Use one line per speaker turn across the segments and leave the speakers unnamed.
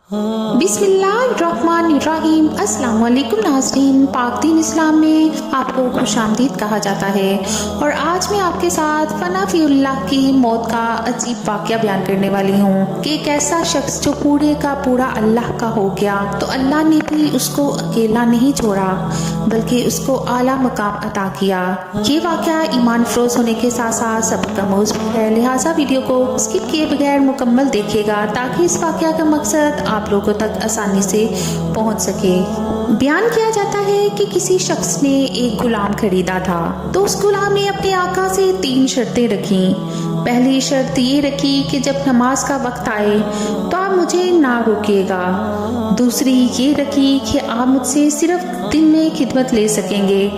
बिस्मिल्लाहिर्रहमानिर्रहीम। अस्सलाम वालेकुम नाज़रीन। पाक दीन इस्लाम में आपको खुश आमदीद कहा जाता है और आज मैं आपके साथ फनाफीउल्लाह की मौत का अजीब वाक़या बयान करने वाली हूँ कि एक ऐसा शख्स जो पूरे का पूरा अल्लाह का हो गया तो अल्लाह ने भी उसको अकेला नहीं छोड़ा बल्कि उसको आला मकाम अता किया। ये वाक़या ईमान फरोज होने के साथ साथ सबक आमूज़ भी है, लिहाजा वीडियो को स्किप किए बगैर मुकम्मल देखिएगा ताकि इस वाक़या का मकसद आप लोगों तक आसानी से पहुंच सके। बयान किया जाता है कि किसी शख्स ने एक गुलाम खरीदा था तो उस गुलाम ने अपने आका से 3 शर्तें रखी। पहली शर्त ये रखी कि जब नमाज का वक्त आए तो आप मुझे ना रोकिएगा। दूसरी ये रखी कि आप मुझसे सिर्फ दिन में खिदमत ले सकेंगे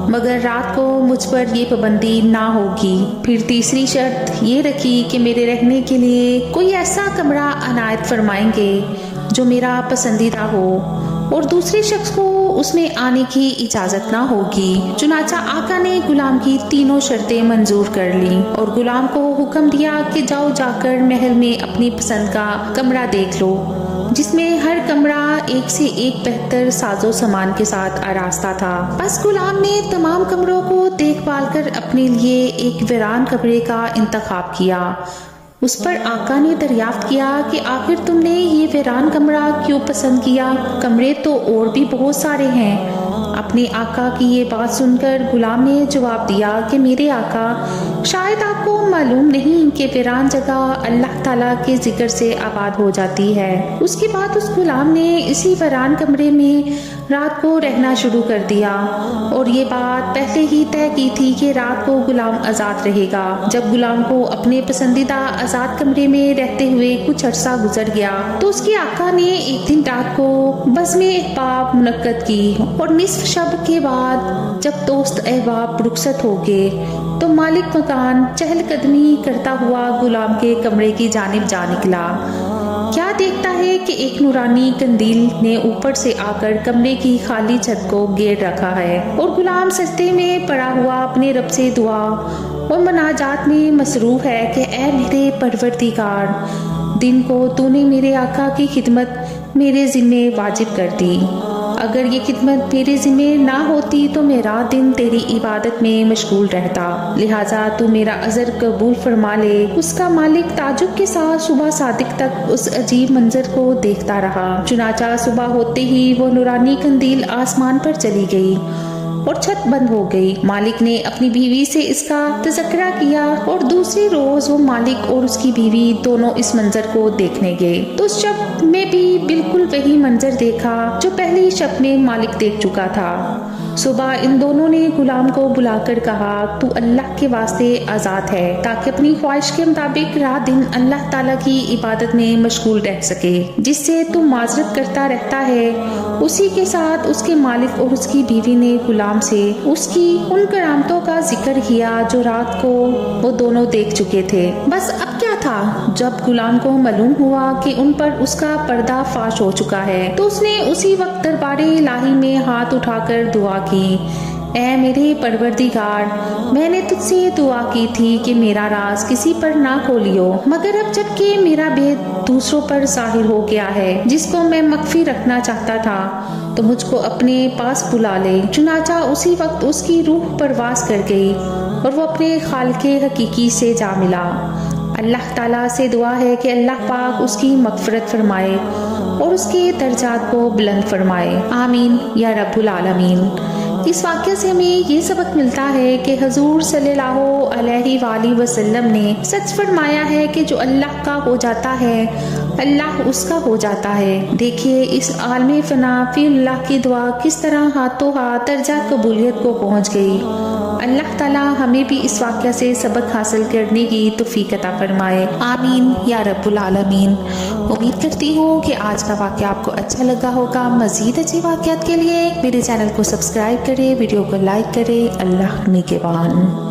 मगर रात को मुझ पर ये पाबंदी ना होगी। फिर तीसरी शर्त ये रखी कि मेरे रहने के लिए कोई ऐसा कमरा अनायत फरमाएंगे जो मेरा पसंदीदा हो और दूसरे शख्स को उसमें आने की इजाज़त ना होगी। चुनाचा आका ने गुलाम की तीनों शर्तें मंजूर कर ली और गुलाम को हुक्म दिया कि जाओ जाकर महल में अपनी पसंद का कमरा देख लो जिसमें हर कमरा एक से एक बेहतर साजो सामान के साथ आरास्ता था। बस गुलाम ने तमाम कमरों को देखभाल कर अपने लिए एक वीरान कमरे का इंतखाब किया। उस पर आका ने दरियाफ्त किया कि आखिर तुमने ये वीरान कमरा क्यों पसंद किया, कमरे तो और भी बहुत सारे हैं। अपने आका की ये बात सुनकर गुलाम ने जवाब दिया कि मेरे आका, शायद आपको मालूम नहीं कि वीरान जगह अल्लाह ताला के जिक्र से आबाद हो जाती है। उसके बाद उस गुलाम ने इसी वीरान कमरे में रात को रहना शुरू कर दिया और ये बात पहले ही तय की थी कि रात को गुलाम आज़ाद रहेगा। जब गुलाम को अपने पसंदीदा आज़ाद कमरे में रहते हुए कुछ अरसा गुजर गया तो उसके आका ने एक दिन रात को बज़्म अहबाब मुनक्कद की और निस्फ शब के बाद जब दोस्त अहबाब रुखसत हो गए तो मालिक मकान चहलकदमी करता हुआ गुलाम के कमरे की जानिब जा निकला। क्या देखता है कि एक नूरानी कंदील ने ऊपर से आकर कमरे की खाली छत को घेर रखा है और गुलाम सजदे में पड़ा हुआ अपने रब से दुआ और मनाजात में मसरूफ है कि ऐ मेरे परवरदिगार, दिन को तूने मेरे आका की खिदमत मेरे ज़िम्मे वाजिब कर दी। अगर ये खिदमत मेरे ज़िम्मे ना होती तो मैं रात दिन तेरी इबादत में मशगूल रहता, लिहाजा तू मेरा अज़र कबूल फरमा ले। उसका मालिक ताजुब के साथ सुबह सादिक तक उस अजीब मंजर को देखता रहा। चुनाचा सुबह होते ही वो नूरानी कंदील आसमान पर चली गई और छत बंद हो गई। मालिक ने अपनी बीवी से इसका तज़किरा किया और दूसरी रोज वो मालिक और उसकी बीवी दोनों इस मंजर को देखने गए तो उस शब में भी बिल्कुल वही मंजर देखा जो पहली शब में मालिक देख चुका था। सुबह इन दोनों ने गुलाम को बुलाकर कहा, तू अल्लाह के वास्ते आज़ाद है ताकि अपनी ख्वाहिश के मुताबिक रात दिन अल्लाह ताला की इबादत में मशगूल रह सके। जिससे तू माजरत करता रहता है उसी के साथ उसके मालिक और उसकी बीवी ने गुलाम से उसकी उन करामतों का जिक्र किया जो रात को वो दोनों देख चुके थे। बस अब क्या था, जब गुलाम को मालूम हुआ कि उन पर उसका पर्दा फाश हो चुका है तो उसने उसी वक्त दरबारे इलाही में हाथ उठाकर दुआ की, ऐ मेरे परवरदिगार, मैंने तुझसे दुआ की थी कि मेरा राज किसी पर ना खोलियो मगर अब जबकि मेरा भेद दूसरों पर जाहिर हो गया है जिसको मैं मख्फी रखना चाहता था तो मुझको अपने पास बुला ले। चुनाचा उसी वक्त उसकी रूह परवास कर गई और वो अपने खालिक़े हकीकी से जा मिला। अल्लाह ताला से दुआ है कि अल्लाह पाक उसकी मग़फ़िरत फरमाए और उसके दर्जात को बुलंद फरमाए, आमीन या रब्बुल आलमीन। इस वाक़े से हमें ये सबक मिलता है कि हजूर सल्लल्लाहु अलैहि वसल्लम ने सच फरमाया है कि जो अल्लाह का हो जाता है अल्लाह उसका हो जाता है। देखिए इस आलम फना फ़िल्लाह की दुआ किस तरह हाथों हाथ दर्जा कबूलियत को पहुँच गई। अल्लाह ताला हमें भी इस वाक़या से सबक हासिल करने की तौफ़ीक़ अता फरमाए, आमीन या रब्बुल आलमीन। उम्मीद करती हूँ कि आज का वाक़या आपको अच्छा लगा होगा। मज़ीद अच्छे वाक़यात के लिए मेरे चैनल को सब्सक्राइब करें, वीडियो को लाइक करें। अल्लाह निगहबान।